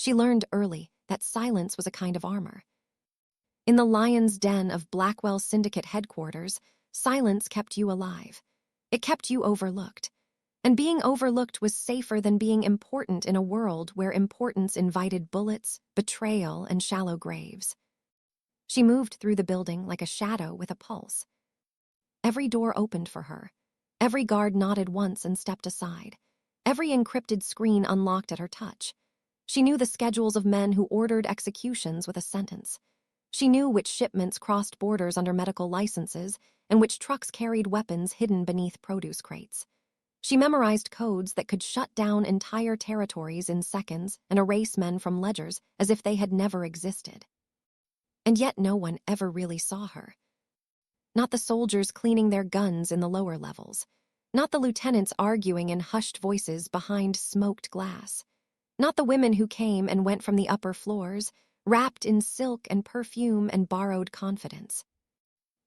She learned early that silence was a kind of armor. In the lion's den of Blackwell Syndicate headquarters, silence kept you alive. It kept you overlooked. And being overlooked was safer than being important in a world where importance invited bullets, betrayal, and shallow graves. She moved through the building like a shadow with a pulse. Every door opened for her. Every guard nodded once and stepped aside. Every encrypted screen unlocked at her touch. She knew the schedules of men who ordered executions with a sentence. She knew which shipments crossed borders under medical licenses and which trucks carried weapons hidden beneath produce crates. She memorized codes that could shut down entire territories in seconds and erase men from ledgers as if they had never existed. And yet no one ever really saw her. Not the soldiers cleaning their guns in the lower levels. Not the lieutenants arguing in hushed voices behind smoked glass. Not the women who came and went from the upper floors, wrapped in silk and perfume and borrowed confidence.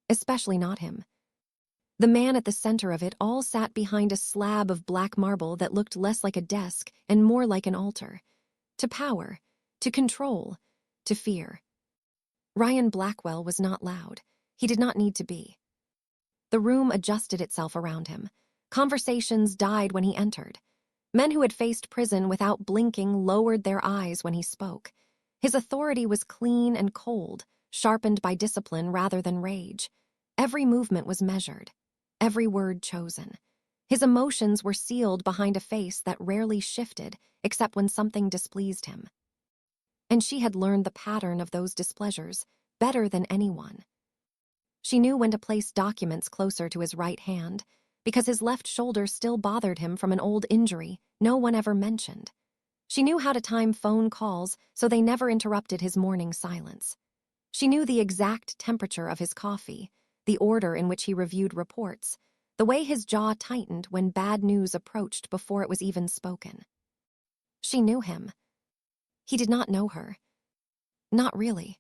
Especially not him. The man at the center of it all sat behind a slab of black marble that looked less like a desk and more like an altar. To power, to control, to fear. Ryan Blackwell was not loud. He did not need to be. The room adjusted itself around him. Conversations died when he entered. Men who had faced prison without blinking lowered their eyes when he spoke. His authority was clean and cold, sharpened by discipline rather than rage. Every movement was measured, every word chosen. His emotions were sealed behind a face that rarely shifted except when something displeased him. And she had learned the pattern of those displeasures better than anyone. She knew when to place documents closer to his right hand, because his left shoulder still bothered him from an old injury no one ever mentioned. She knew how to time phone calls so they never interrupted his morning silence. She knew the exact temperature of his coffee, the order in which he reviewed reports, the way his jaw tightened when bad news approached before it was even spoken. She knew him. He did not know her. Not really.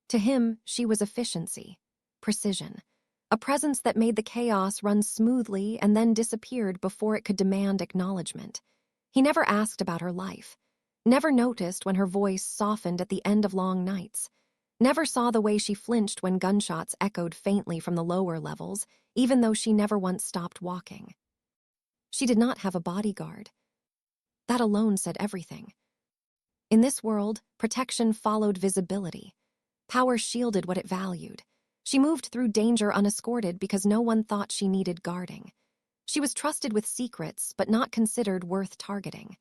To him, she was efficiency, precision, a presence that made the chaos run smoothly and then disappeared before it could demand acknowledgement. He never asked about her life, never noticed when her voice softened at the end of long nights, never saw the way she flinched when gunshots echoed faintly from the lower levels, even though she never once stopped walking. She did not have a bodyguard. That alone said everything. In this world, protection followed visibility. Power shielded what it valued. She moved through danger unescorted because no one thought she needed guarding. She was trusted with secrets, but not considered worth targeting.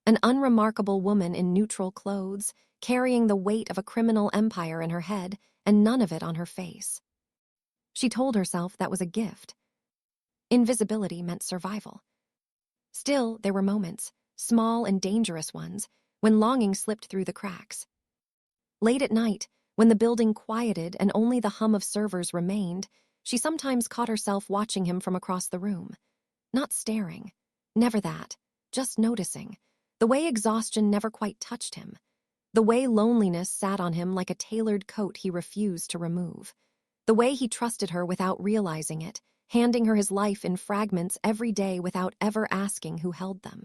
An unremarkable woman in neutral clothes, carrying the weight of a criminal empire in her head and none of it on her face. She told herself that was a gift. Invisibility meant survival. Still, there were moments, small and dangerous ones, when longing slipped through the cracks. Late at night, when the building quieted and only the hum of servers remained, she sometimes caught herself watching him from across the room. Not staring. Never that. Just noticing. The way exhaustion never quite touched him. The way loneliness sat on him like a tailored coat he refused to remove. The way he trusted her without realizing it, handing her his life in fragments every day without ever asking who held them.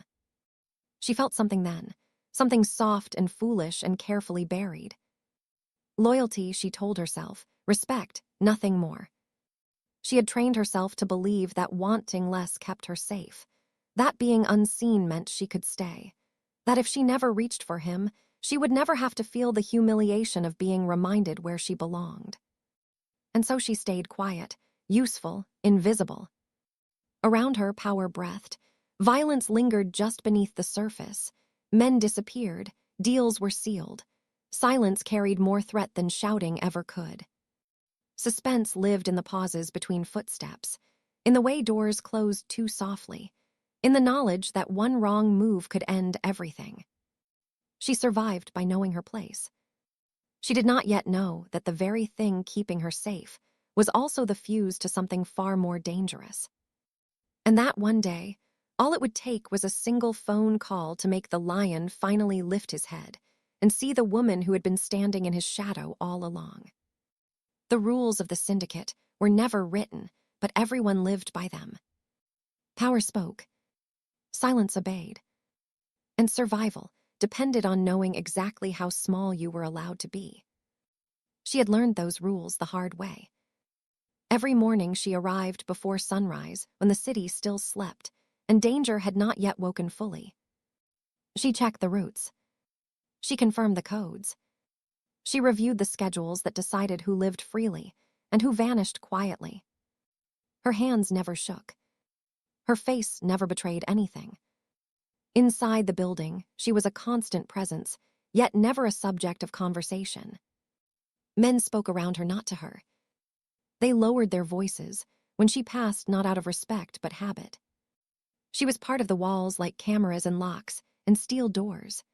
She felt something then. Something soft and foolish and carefully buried. Loyalty, she told herself. Respect, nothing more. She had trained herself to believe that wanting less kept her safe. That being unseen meant she could stay. That if she never reached for him, she would never have to feel the humiliation of being reminded where she belonged. And so she stayed quiet, useful, invisible. Around her, power breathed. Violence lingered just beneath the surface. Men disappeared. Deals were sealed. Silence carried more threat than shouting ever could. Suspense lived in the pauses between footsteps, in the way doors closed too softly, in the knowledge that one wrong move could end everything. She survived by knowing her place. She did not yet know that the very thing keeping her safe was also the fuse to something far more dangerous. And that one day, all it would take was a single phone call to make the lion finally lift his head and see the woman who had been standing in his shadow all along. The rules of the syndicate were never written, but everyone lived by them. Power spoke. Silence obeyed. And survival, depended on knowing exactly how small you were allowed to be. She had learned those rules the hard way. Every morning she arrived before sunrise when the city still slept, and danger had not yet woken fully. She checked the routes. She confirmed the codes. She reviewed the schedules that decided who lived freely and who vanished quietly. Her hands never shook. Her face never betrayed anything. Inside the building, she was a constant presence, yet never a subject of conversation. Men spoke around her, not to her. They lowered their voices when she passed, not out of respect but habit. She was part of the walls like cameras and locks and steel doors.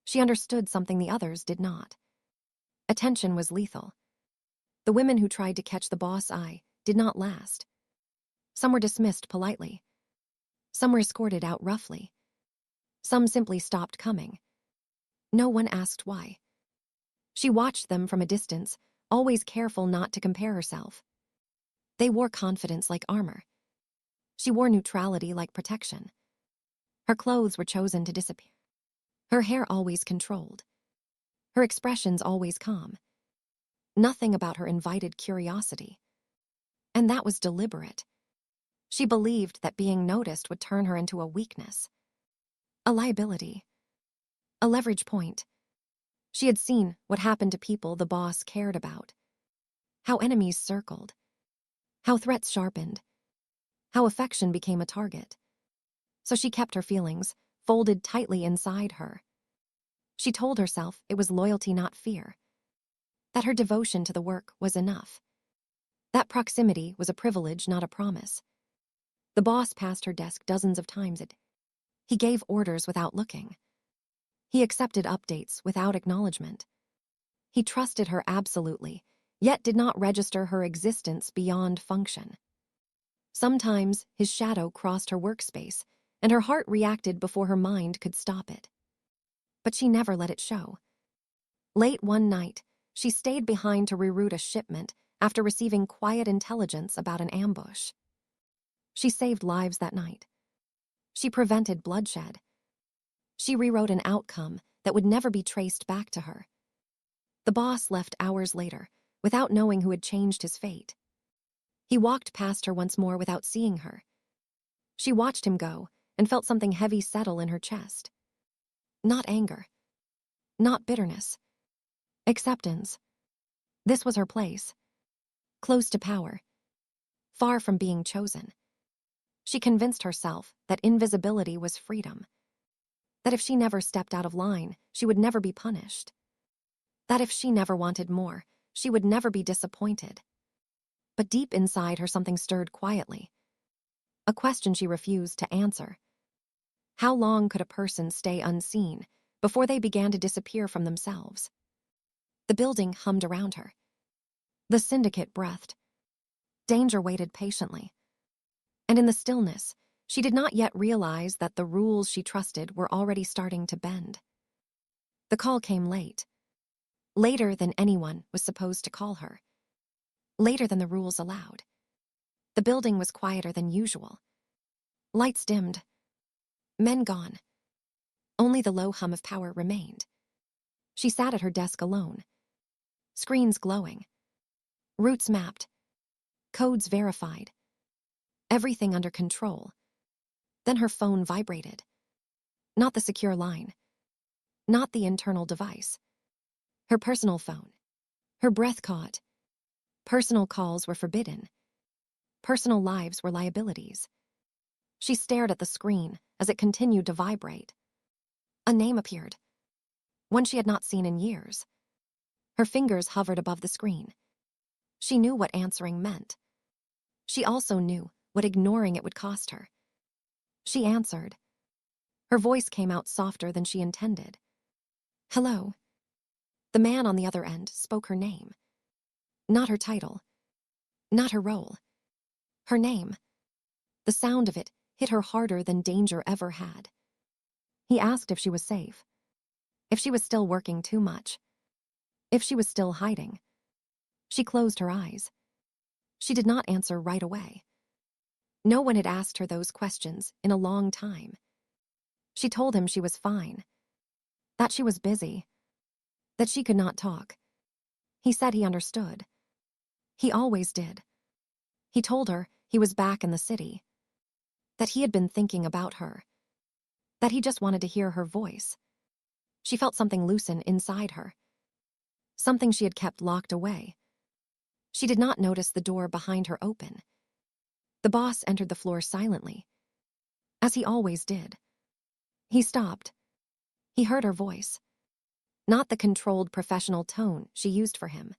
She understood something the others did not. Attention was lethal. The women who tried to catch the boss' eye did not last. Some were dismissed politely. Some were escorted out roughly. Some simply stopped coming. No one asked why. She watched them from a distance, always careful not to compare herself. They wore confidence like armor. She wore neutrality like protection. Her clothes were chosen to disappear. Her hair always controlled. Her expressions always calm. Nothing about her invited curiosity. And that was deliberate. She believed that being noticed would turn her into a weakness, a liability, a leverage point. She had seen what happened to people the boss cared about. How enemies circled. How threats sharpened. How affection became a target. So she kept her feelings folded tightly inside her. She told herself it was loyalty, not fear. That her devotion to the work was enough. That proximity was a privilege, not a promise. The boss passed her desk dozens of times a day. He gave orders without looking. He accepted updates without acknowledgement. He trusted her absolutely, yet did not register her existence beyond function. Sometimes his shadow crossed her workspace, and her heart reacted before her mind could stop it. But she never let it show. Late one night, she stayed behind to reroute a shipment after receiving quiet intelligence about an ambush. She saved lives that night. She prevented bloodshed. She rewrote an outcome that would never be traced back to her. The boss left hours later, without knowing who had changed his fate. He walked past her once more without seeing her. She watched him go and felt something heavy settle in her chest. Not anger. Not bitterness. Acceptance. This was her place. Close to power. Far from being chosen. She convinced herself that invisibility was freedom. That if she never stepped out of line, she would never be punished. That if she never wanted more, she would never be disappointed. But deep inside her, something stirred quietly. A question she refused to answer. How long could a person stay unseen before they began to disappear from themselves? The building hummed around her. The syndicate breathed. Danger waited patiently. And in the stillness, she did not yet realize that the rules she trusted were already starting to bend. The call came late. Later than anyone was supposed to call her. Later than the rules allowed. The building was quieter than usual. Lights dimmed. Men gone. Only the low hum of power remained. She sat at her desk alone. Screens glowing. Routes mapped. Codes verified. Everything under control. Then her phone vibrated. Not the secure line. Not the internal device. Her personal phone. Her breath caught. Personal calls were forbidden. Personal lives were liabilities. She stared at the screen as it continued to vibrate. A name appeared. One she had not seen in years. Her fingers hovered above the screen. She knew what answering meant. She also knew what ignoring it would cost her. She answered. Her voice came out softer than she intended. Hello. The man on the other end spoke her name. Not her title. Not her role. Her name. The sound of it hit her harder than danger ever had. He asked if she was safe. If she was still working too much. If she was still hiding. She closed her eyes. She did not answer right away. No one had asked her those questions in a long time. She told him she was fine. that she was busy, that she could not talk. He said he understood. He always did. He told her he was back in the city, that he had been thinking about her, that he just wanted to hear her voice. She felt something loosen inside her, something she had kept locked away. She did not notice the door behind her open. The boss entered the floor silently, as he always did. He stopped. He heard her voice. Not the controlled professional tone she used for him,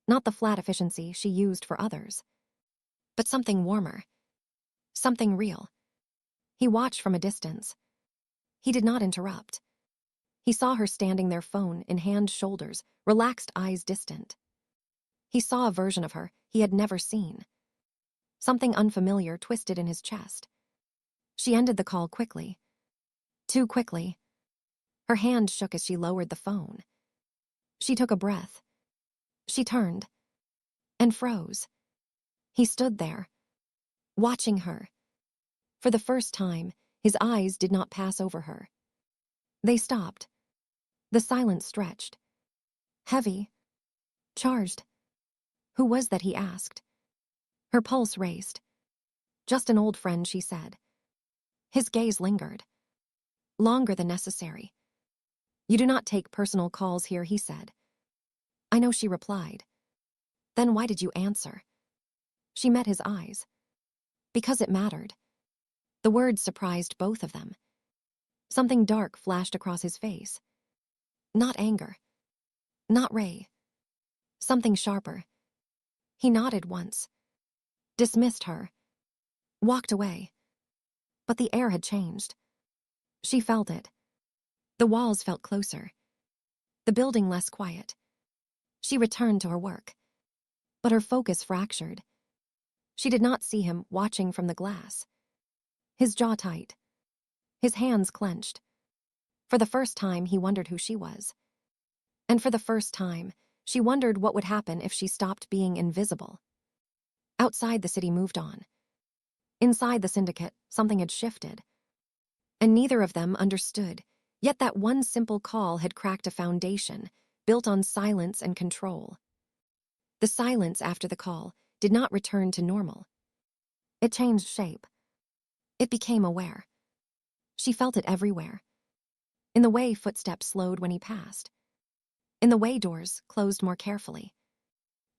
not the flat efficiency she used for others, but something warmer, something real. He watched from a distance. He did not interrupt. He saw her standing there, phone in hand, shoulders, relaxed, eyes distant. He saw a version of her he had never seen. Something unfamiliar twisted in his chest. She ended the call quickly. Too quickly. Her hand shook as she lowered the phone. She took a breath. She turned and froze. He stood there, watching her. For the first time, his eyes did not pass over her. They stopped. The silence stretched. Heavy. Charged. Who was that, he asked. Her pulse raced. Just an old friend, she said. His gaze lingered. Longer than necessary. You do not take personal calls here, he said. I know, she replied. Then why did you answer? She met his eyes. Because it mattered. The words surprised both of them. Something dark flashed across his face. Not anger. Not Ray. Something sharper. He nodded once. Dismissed her. Walked away. But the air had changed. She felt it. The walls felt closer. The building less quiet. She returned to her work. But her focus fractured. She did not see him watching from the glass. His jaw tight. His hands clenched. For the first time, he wondered who she was. And for the first time, she wondered what would happen if she stopped being invisible. Outside, the city moved on. Inside the syndicate, something had shifted. And neither of them understood, yet that one simple call had cracked a foundation, built on silence and control. The silence after the call did not return to normal. It changed shape. It became aware. She felt it everywhere. In the way footsteps slowed when he passed. In the way doors closed more carefully.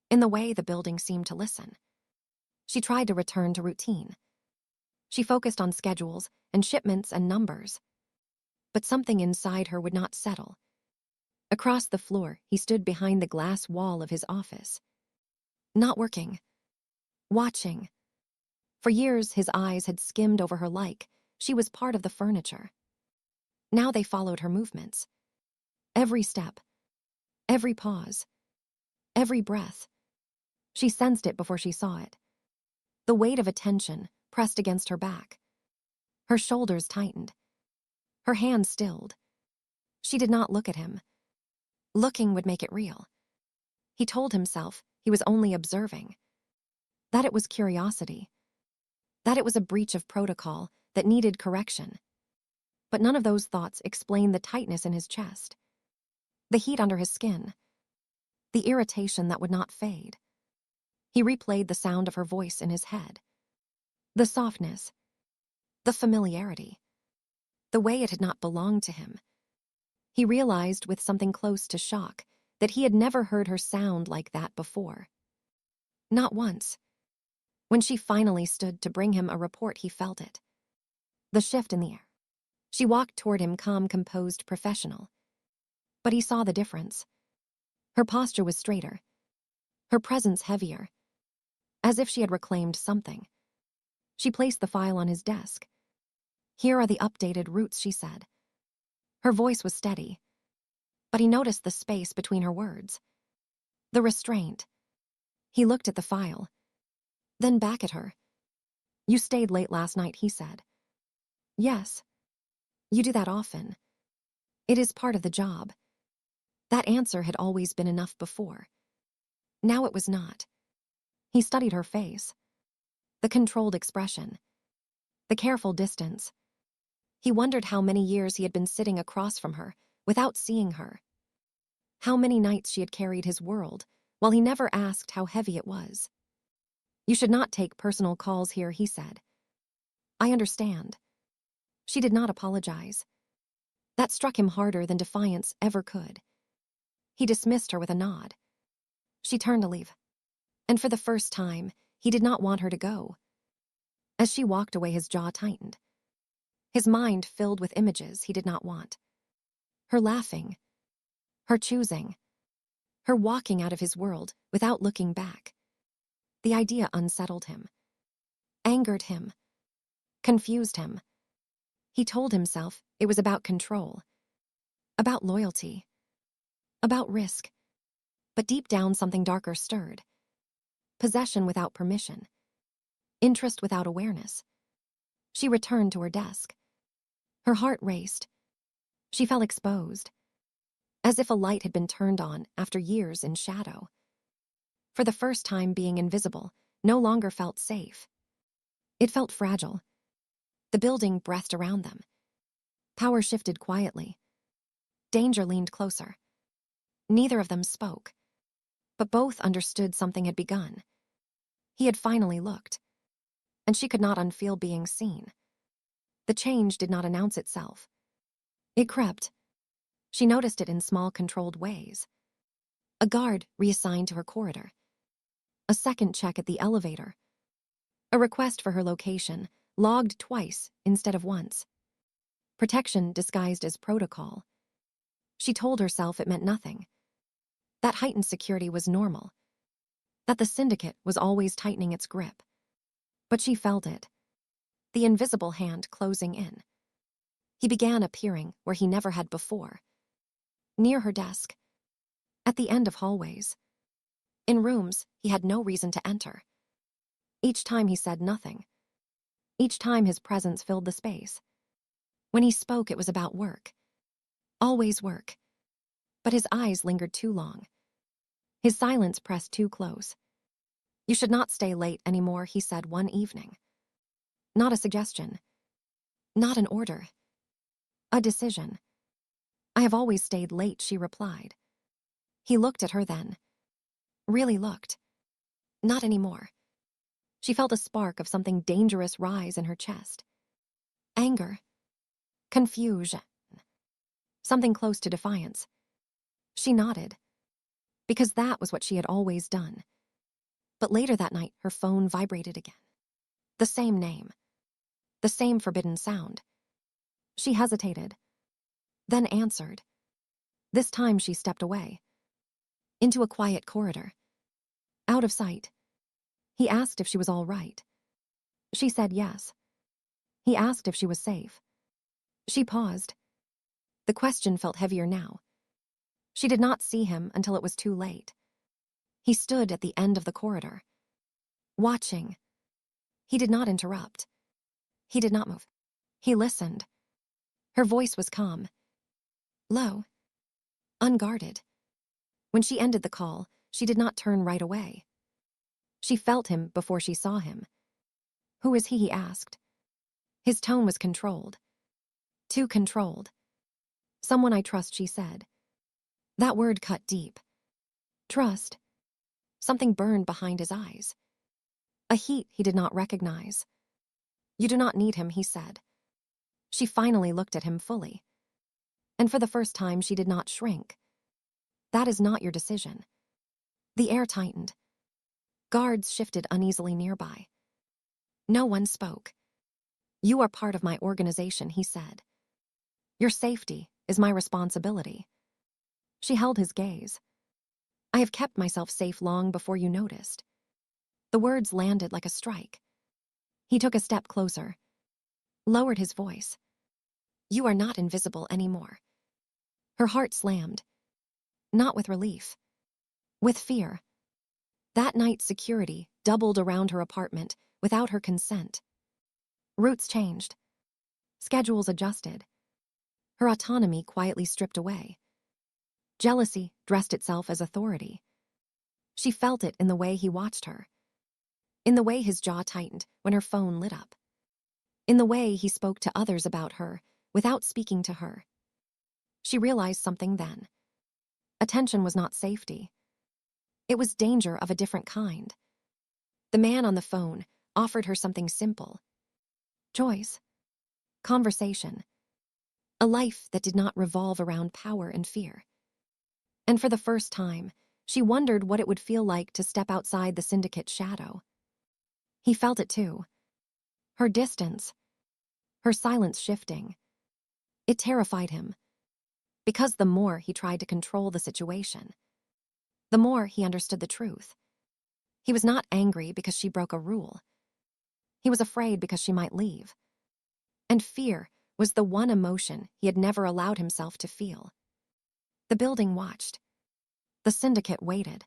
In the way the building seemed to listen. She tried to return to routine. She focused on schedules and shipments and numbers. But something inside her would not settle. Across the floor, he stood behind the glass wall of his office. Not working. Watching. For years, his eyes had skimmed over her like she was part of the furniture. Now they followed her movements. Every step. Every pause. Every breath. She sensed it before she saw it. The weight of attention pressed against her back. Her shoulders tightened. Her hands stilled. She did not look at him. Looking would make it real. He told himself he was only observing. That it was curiosity. That it was a breach of protocol that needed correction. But none of those thoughts explained the tightness in his chest. The heat under his skin. The irritation that would not fade. He replayed the sound of her voice in his head. The softness. The familiarity. The way it had not belonged to him. He realized with something close to shock that he had never heard her sound like that before. Not once. When she finally stood to bring him a report, he felt it. The shift in the air. She walked toward him, calm, composed, professional. But he saw the difference. Her posture was straighter. Her presence heavier. As if she had reclaimed something. She placed the file on his desk. Here are the updated routes, she said. Her voice was steady. But he noticed the space between her words. The restraint. He looked at the file. Then back at her. You stayed late last night, he said. Yes. You do that often. It is part of the job. That answer had always been enough before. Now it was not. He studied her face. The controlled expression. The careful distance. He wondered how many years he had been sitting across from her, without seeing her. How many nights she had carried his world, while he never asked how heavy it was. "You should not take personal calls here," he said. "I understand." She did not apologize. That struck him harder than defiance ever could. He dismissed her with a nod. She turned to leave. And for the first time, he did not want her to go. As she walked away, his jaw tightened. His mind filled with images he did not want. Her laughing. Her choosing. Her walking out of his world without looking back. The idea unsettled him. Angered him. Confused him. He told himself it was about control. About loyalty. About risk. But deep down something darker stirred. Possession without permission. Interest without awareness. She returned to her desk. Her heart raced. She felt exposed. As if a light had been turned on after years in shadow. For the first time, being invisible no longer felt safe. It felt fragile. The building breathed around them. Power shifted quietly. Danger leaned closer. Neither of them spoke. But both understood something had begun. He had finally looked. And she could not unfeel being seen. The change did not announce itself. It crept. She noticed it in small, controlled ways. A guard reassigned to her corridor. A second check at the elevator. A request for her location, logged twice instead of once. Protection disguised as protocol. She told herself it meant nothing. That heightened security was normal. That the syndicate was always tightening its grip. But she felt it. The invisible hand closing in. He began appearing where he never had before. Near her desk. At the end of hallways. In rooms he had no reason to enter. Each time he said nothing. Each time his presence filled the space. When he spoke, it was about work. Always work. But his eyes lingered too long. His silence pressed too close. "You should not stay late anymore," he said one evening. Not a suggestion. Not an order. A decision. "I have always stayed late," she replied. He looked at her then. Really looked. Not anymore. She felt a spark of something dangerous rise in her chest. Anger. Confusion. Something close to defiance. She nodded. Because that was what she had always done. But later that night, her phone vibrated again. The same name. The same forbidden sound. She hesitated. Then answered. This time she stepped away. Into a quiet corridor. Out of sight. He asked if she was all right. She said yes. He asked if she was safe. She paused. The question felt heavier now. She did not see him until it was too late. He stood at the end of the corridor. Watching. He did not interrupt. He did not move. He listened. Her voice was calm. Low. Unguarded. When she ended the call, she did not turn right away. She felt him before she saw him. "Who is he?" asked. His tone was controlled. Too controlled. "Someone I trust," she said. That word cut deep. Trust. Something burned behind his eyes. A heat he did not recognize. "You do not need him," he said. She finally looked at him fully. And for the first time, she did not shrink. "That is not your decision." The air tightened. Guards shifted uneasily nearby. No one spoke. "You are part of my organization," he said. "Your safety is my responsibility." She held his gaze. "I have kept myself safe long before you noticed." The words landed like a strike. He took a step closer. Lowered his voice. "You are not invisible anymore." Her heart slammed. Not with relief. With fear. That night, security doubled around her apartment without her consent. Routes changed. Schedules adjusted. Her autonomy quietly stripped away. Jealousy dressed itself as authority. She felt it in the way he watched her. In the way his jaw tightened when her phone lit up. In the way he spoke to others about her without speaking to her. She realized something then. Attention was not safety. It was danger of a different kind. The man on the phone offered her something simple. Choice. Conversation. A life that did not revolve around power and fear. And for the first time, she wondered what it would feel like to step outside the syndicate's shadow. He felt it too. Her distance. Her silence shifting. It terrified him. Because the more he tried to control the situation, the more he understood the truth. He was not angry because she broke a rule. He was afraid because she might leave. And fear was the one emotion he had never allowed himself to feel. The building watched. The syndicate waited.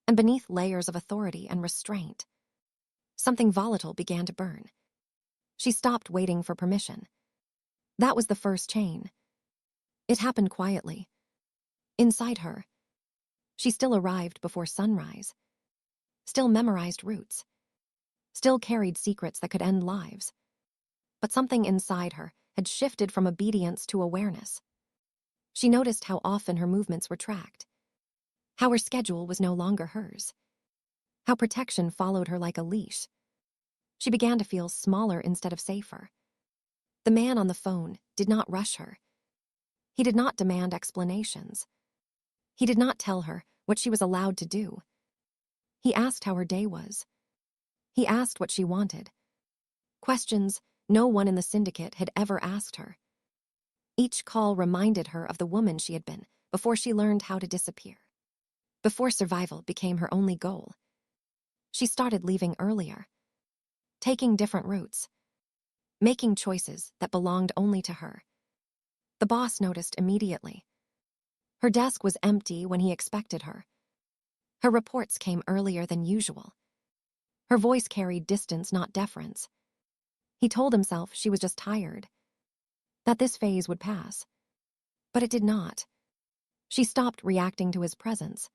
And beneath layers of authority and restraint, something volatile began to burn. She stopped waiting for permission. That was the first chain. It happened quietly. Inside her. She still arrived before sunrise. Still memorized routes. Still carried secrets that could end lives. But something inside her had shifted from obedience to awareness. She noticed how often her movements were tracked. How her schedule was no longer hers. How protection followed her like a leash. She began to feel smaller instead of safer. The man on the phone did not rush her. He did not demand explanations. He did not tell her what she was allowed to do. He asked how her day was. He asked what she wanted. Questions no one in the syndicate had ever asked her. Each call reminded her of the woman she had been before she learned how to disappear. Before survival became her only goal. She started leaving earlier. Taking different routes. Making choices that belonged only to her. The boss noticed immediately. Her desk was empty when he expected her. Her reports came earlier than usual. Her voice carried distance, not deference. He told himself she was just tired. That this phase would pass. But it did not. She stopped reacting to his presence.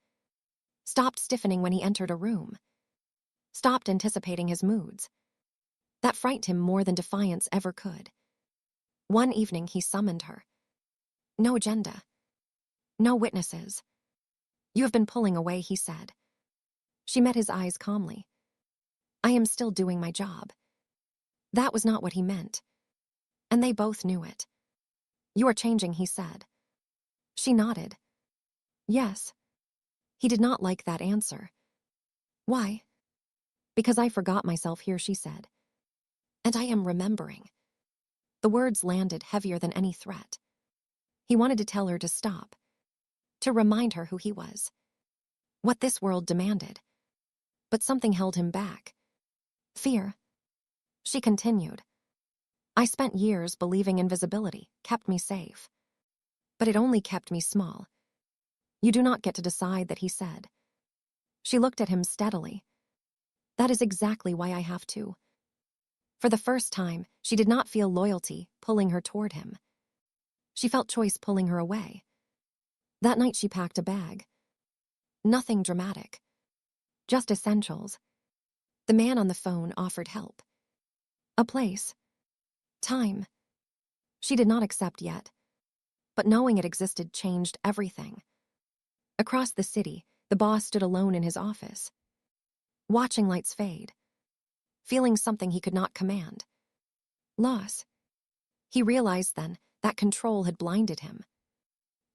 Stopped stiffening when he entered a room. Stopped anticipating his moods. That frightened him more than defiance ever could. One evening he summoned her. No agenda. No witnesses. You have been pulling away, he said. She met his eyes calmly. I am still doing my job. That was not what he meant. And they both knew it. You are changing, he said. She nodded. Yes. He did not like that answer. Why? Because I forgot myself here, she said. And I am remembering. The words landed heavier than any threat. He wanted to tell her to stop. To remind her who he was. What this world demanded. But something held him back. Fear. She continued. I spent years believing invisibility kept me safe. But it only kept me small. You do not get to decide that, he said. She looked at him steadily. That is exactly why I have to. For the first time, she did not feel loyalty pulling her toward him. She felt choice pulling her away. That night she packed a bag. Nothing dramatic. Just essentials. The man on the phone offered help. A place. Time. She did not accept yet. But knowing it existed changed everything. Across the city, the boss stood alone in his office. Watching lights fade. Feeling something he could not command. Loss. He realized then that control had blinded him.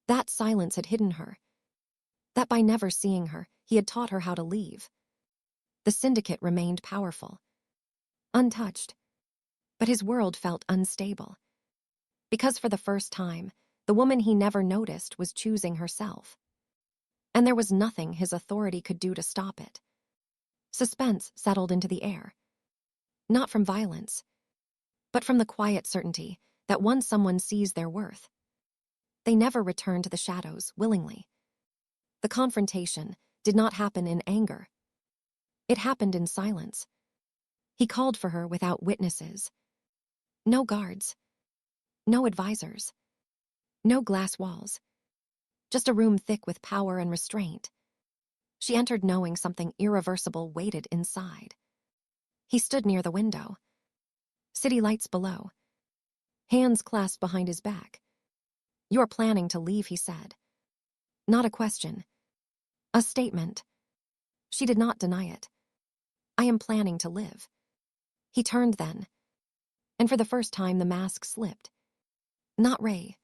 That silence had hidden her. That by never seeing her, he had taught her how to leave. The syndicate remained powerful. Untouched. But his world felt unstable. Because for the first time, the woman he never noticed was choosing herself. And there was nothing his authority could do to stop it. Suspense settled into the air. Not from violence, but from the quiet certainty that once someone sees their worth, they never return to the shadows willingly. The confrontation did not happen in anger. It happened in silence. He called for her without witnesses. No guards. No advisors. No glass walls. Just a room thick with power and restraint. She entered knowing something irreversible waited inside. He stood near the window. City lights below. Hands clasped behind his back. "You're planning to leave," he said. Not a question. A statement. She did not deny it. "I am planning to live." He turned then, and for the first time the mask slipped. Not Ray.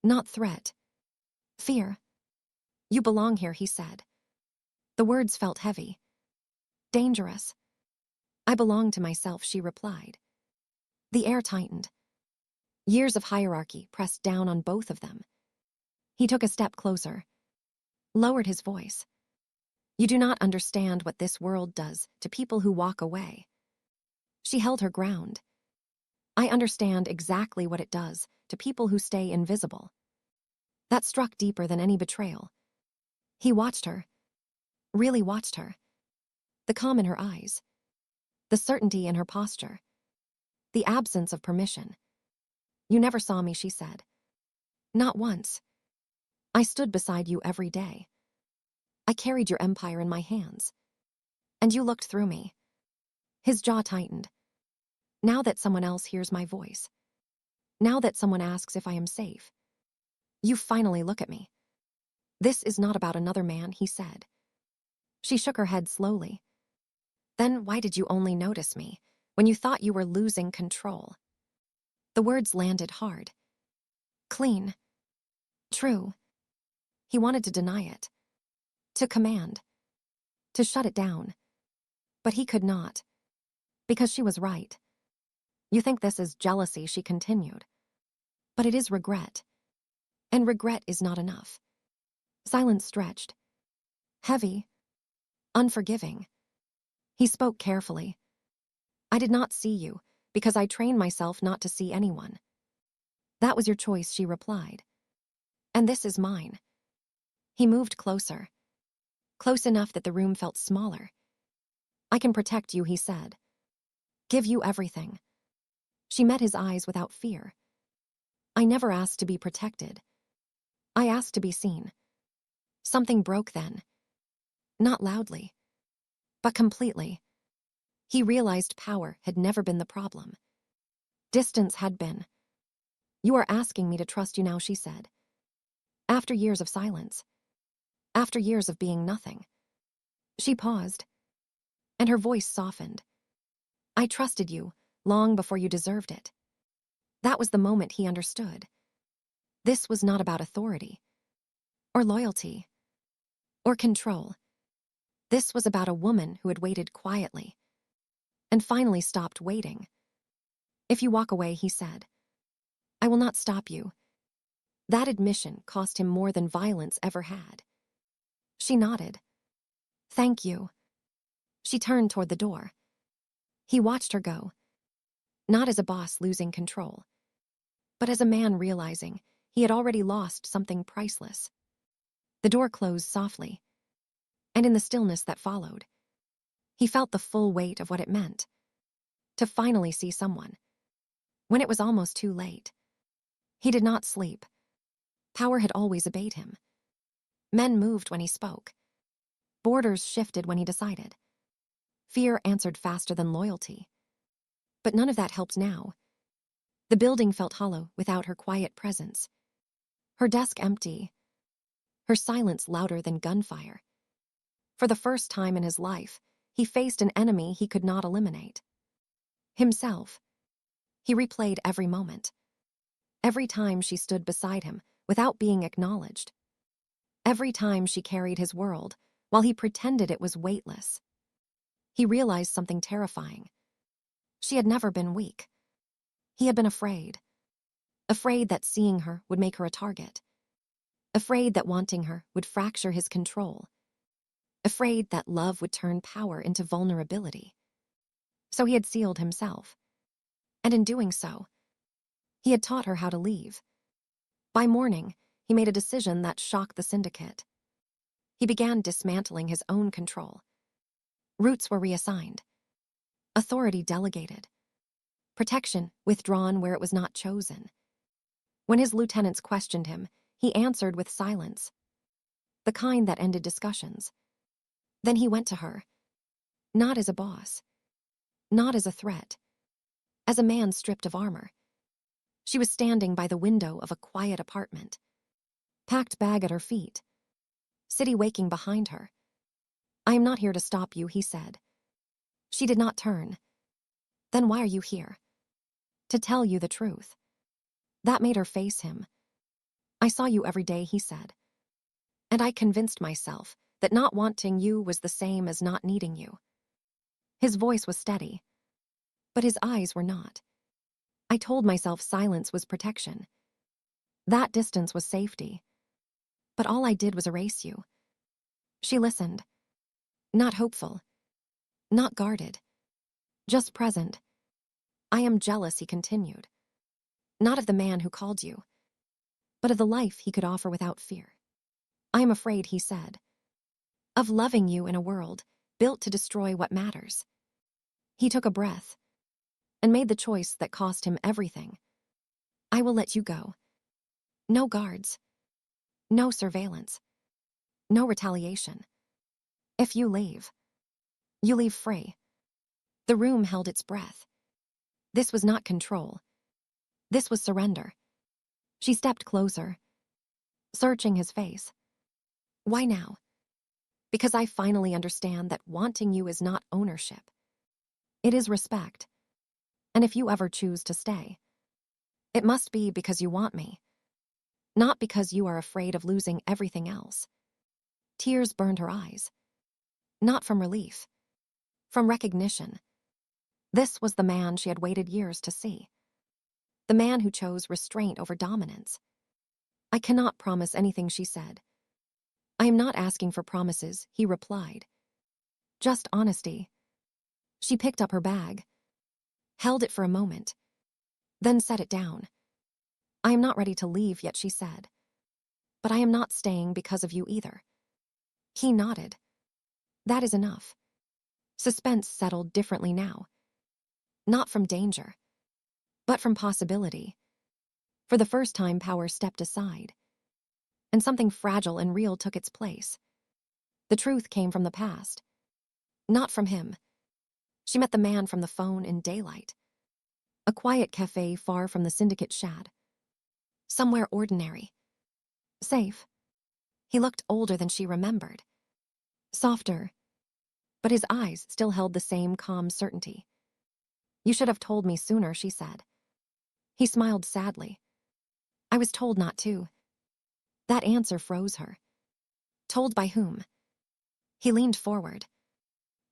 Not threat. Fear. "You belong here," he said. The words felt heavy. Dangerous. "I belong to myself," she replied. The air tightened. Years of hierarchy pressed down on both of them. He took a step closer, lowered his voice. "You do not understand what this world does to people who walk away." She held her ground. "I understand exactly what it does to people who stay invisible." That struck deeper than any betrayal. He watched her, really watched her. The calm in her eyes, the certainty in her posture, the absence of permission. "You never saw me," she said. "Not once. I stood beside you every day. I carried your empire in my hands. And you looked through me." His jaw tightened. "Now that someone else hears my voice, now that someone asks if I am safe, you finally look at me." "This is not about another man," he said. She shook her head slowly. "Then why did you only notice me when you thought you were losing control?" The words landed hard. Clean. True. He wanted to deny it, to command, to shut it down. But he could not, because she was right. "You think this is jealousy," she continued. "But it is regret. And regret is not enough." Silence stretched. Heavy. Unforgiving. He spoke carefully. "I did not see you, because I trained myself not to see anyone." "That was your choice," she replied. "And this is mine." He moved closer. Close enough that the room felt smaller. "I can protect you," he said. "Give you everything." She met his eyes without fear. "I never asked to be protected. I asked to be seen." Something broke then. Not loudly, but completely. He realized power had never been the problem. Distance had been. "You are asking me to trust you now," she said. "After years of silence. After years of being nothing." She paused, and her voice softened. "I trusted you long before you deserved it." That was the moment he understood. This was not about authority, or loyalty, or control. This was about a woman who had waited quietly, and finally stopped waiting. "If you walk away," he said, "I will not stop you." That admission cost him more than violence ever had. She nodded. "Thank you." She turned toward the door. He watched her go, not as a boss losing control, but as a man realizing he had already lost something priceless. The door closed softly, and in the stillness that followed, he felt the full weight of what it meant to finally see someone, when it was almost too late. He did not sleep. Power had always obeyed him. Men moved when he spoke. Borders shifted when he decided. Fear answered faster than loyalty. But none of that helped now. The building felt hollow without her quiet presence. Her desk empty. Her silence louder than gunfire. For the first time in his life, he faced an enemy he could not eliminate. Himself. He replayed every moment. Every time she stood beside him without being acknowledged. Every time she carried his world while he pretended it was weightless. He realized something terrifying. She had never been weak. He had been afraid. Afraid that seeing her would make her a target. Afraid that wanting her would fracture his control. Afraid that love would turn power into vulnerability. So he had sealed himself. And in doing so, he had taught her how to leave. By morning, he made a decision that shocked the syndicate. He began dismantling his own control. Roots were reassigned. Authority delegated. Protection withdrawn where it was not chosen. When his lieutenants questioned him, he answered with silence, the kind that ended discussions. Then he went to her, not as a boss, not as a threat, as a man stripped of armor. She was standing by the window of a quiet apartment, packed bag at her feet, City waking behind her. "I am not here to stop you," he said. She did not turn. "Then why are you here?" "To tell you the truth." That made her face him. "I saw you every day," he said. "And I convinced myself that not wanting you was the same as not needing you." His voice was steady, but his eyes were not. "I told myself silence was protection. That distance was safety. But all I did was erase you." She listened. Not hopeful. Not guarded. Just present. "I am jealous," he continued. "Not of the man who called you, but of the life he could offer without fear. I am afraid," he said, "of loving you in a world built to destroy what matters." He took a breath and made the choice that cost him everything. "I will let you go. No guards. No surveillance. No retaliation. If you leave, you leave free." The room held its breath. This was not control. This was surrender. She stepped closer, searching his face. "Why now?" "Because I finally understand that wanting you is not ownership. It is respect. And if you ever choose to stay, it must be because you want me, not because you are afraid of losing everything else." Tears burned her eyes. Not from relief, from recognition. This was the man she had waited years to see. The man who chose restraint over dominance. "I cannot promise anything," she said. "I am not asking for promises," he replied. "Just honesty." She picked up her bag, held it for a moment, then set it down. "I am not ready to leave yet," she said. "But I am not staying because of you either." He nodded. "That is enough." Suspense settled differently now. Not from danger, but from possibility. For the first time, power stepped aside, and something fragile and real took its place. The truth came from the past, not from him. She met the man from the phone in daylight. A quiet cafe far from the syndicate shad. Somewhere ordinary. Safe. He looked older than she remembered. Softer. But his eyes still held the same calm certainty. "You should have told me sooner," she said. He smiled sadly. "I was told not to." That answer froze her. Told by whom? He leaned forward,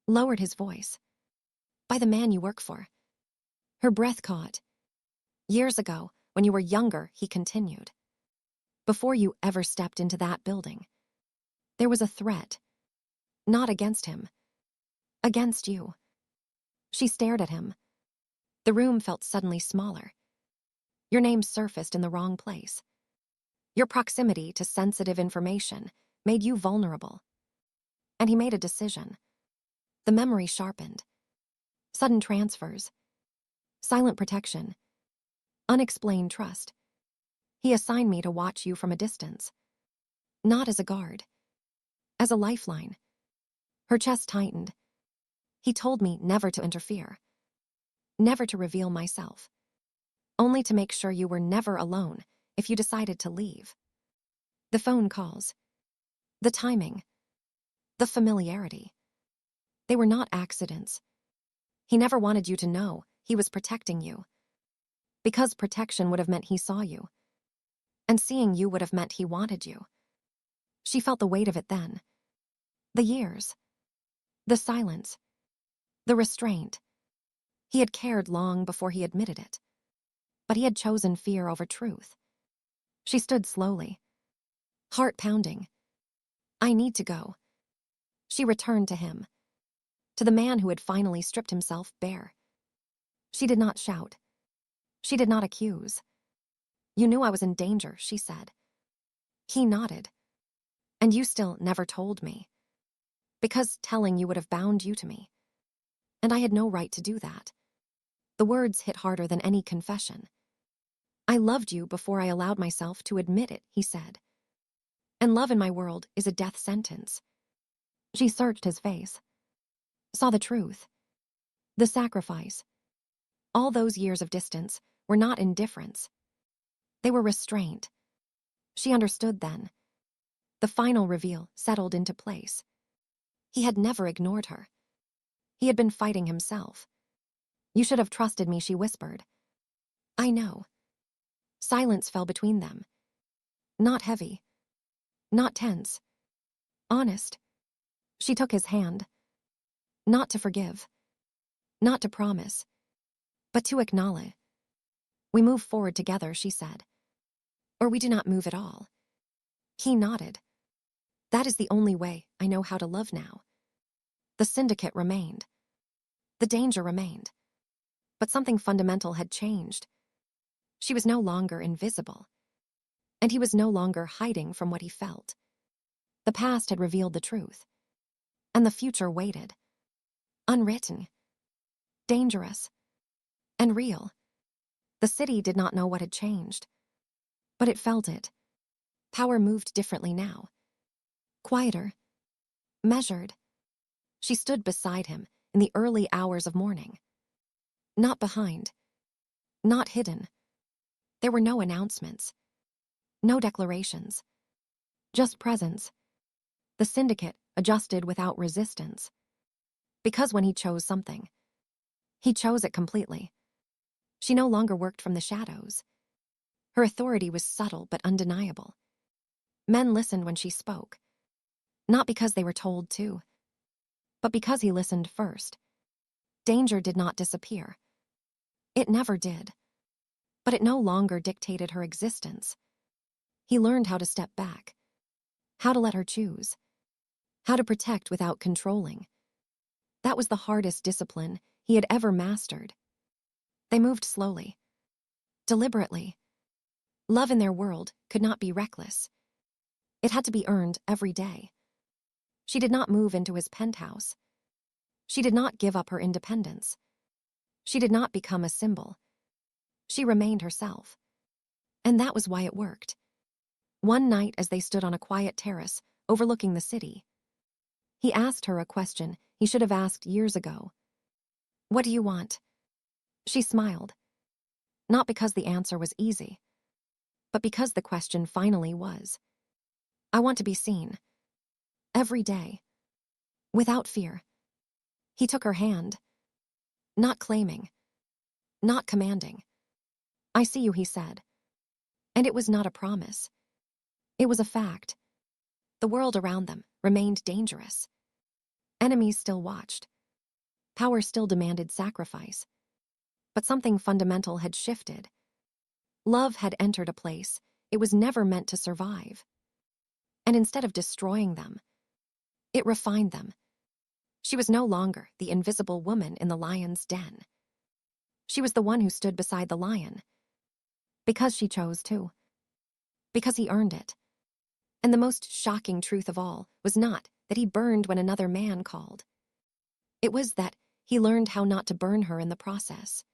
lowered his voice. "By the man you work for." Her breath caught. "Years ago, when you were younger," he continued. "Before you ever stepped into that building. There was a threat. Not against him. Against you." She stared at him. The room felt suddenly smaller. "Your name surfaced in the wrong place. Your proximity to sensitive information made you vulnerable." And he made a decision. The memory sharpened. Sudden transfers. Silent protection. Unexplained trust. "He assigned me to watch you from a distance. Not as a guard. As a lifeline." Her chest tightened. "He told me never to interfere. Never to reveal myself. Only to make sure you were never alone if you decided to leave." The phone calls. The timing. The familiarity. They were not accidents. He never wanted you to know he was protecting you. Because protection would have meant he saw you. And seeing you would have meant he wanted you. She felt the weight of it then. The years. The silence. The restraint. He had cared long before he admitted it. But he had chosen fear over truth. She stood slowly, heart pounding. "I need to go." She returned to him, to the man who had finally stripped himself bare. She did not shout. She did not accuse. "You knew I was in danger," she said. He nodded. "And you still never told me. Because telling you would have bound you to me. And I had no right to do that." The words hit harder than any confession. "I loved you before I allowed myself to admit it," he said. "And love in my world is a death sentence." She searched his face. Saw the truth. The sacrifice. All those years of distance were not indifference. They were restraint. She understood then. The final reveal settled into place. He had never ignored her. He had been fighting himself. You should have trusted me, she whispered. I know. Silence fell between them. Not heavy. Not tense. Honest. She took his hand. Not to forgive. Not to promise. But to acknowledge. We move forward together, she said. Or we do not move at all. He nodded. That is the only way I know how to love now. The syndicate remained. The danger remained. But something fundamental had changed. She was no longer invisible. And he was no longer hiding from what he felt. The past had revealed the truth. And the future waited. Unwritten. Dangerous. And real. The city did not know what had changed. But it felt it. Power moved differently now. Quieter. Measured. She stood beside him in the early hours of morning. Not behind. Not hidden. There were no announcements. No declarations. Just presence. The syndicate adjusted without resistance. Because when he chose something, he chose it completely. She no longer worked from the shadows. Her authority was subtle but undeniable. Men listened when she spoke. Not because they were told to, but because he listened first. Danger did not disappear. It never did. But it no longer dictated her existence. He learned how to step back. How to let her choose. How to protect without controlling. That was the hardest discipline he had ever mastered. They moved slowly. Deliberately. Love in their world could not be reckless. It had to be earned every day. She did not move into his penthouse. She did not give up her independence. She did not become a symbol. She remained herself. And that was why it worked. One night as they stood on a quiet terrace overlooking the city, he asked her a question he should have asked years ago. What do you want? She smiled. Not because the answer was easy, but because the question finally was. I want to be seen. Every day. Without fear. He took her hand. Not claiming. Not commanding. I see you, he said. And it was not a promise. It was a fact. The world around them remained dangerous. Enemies still watched. Power still demanded sacrifice. But something fundamental had shifted. Love had entered a place it was never meant to survive. And instead of destroying them, it refined them. She was no longer the invisible woman in the lion's den. She was the one who stood beside the lion. Because she chose to. Because he earned it. And the most shocking truth of all was not that he burned when another man called. It was that he learned how not to burn her in the process.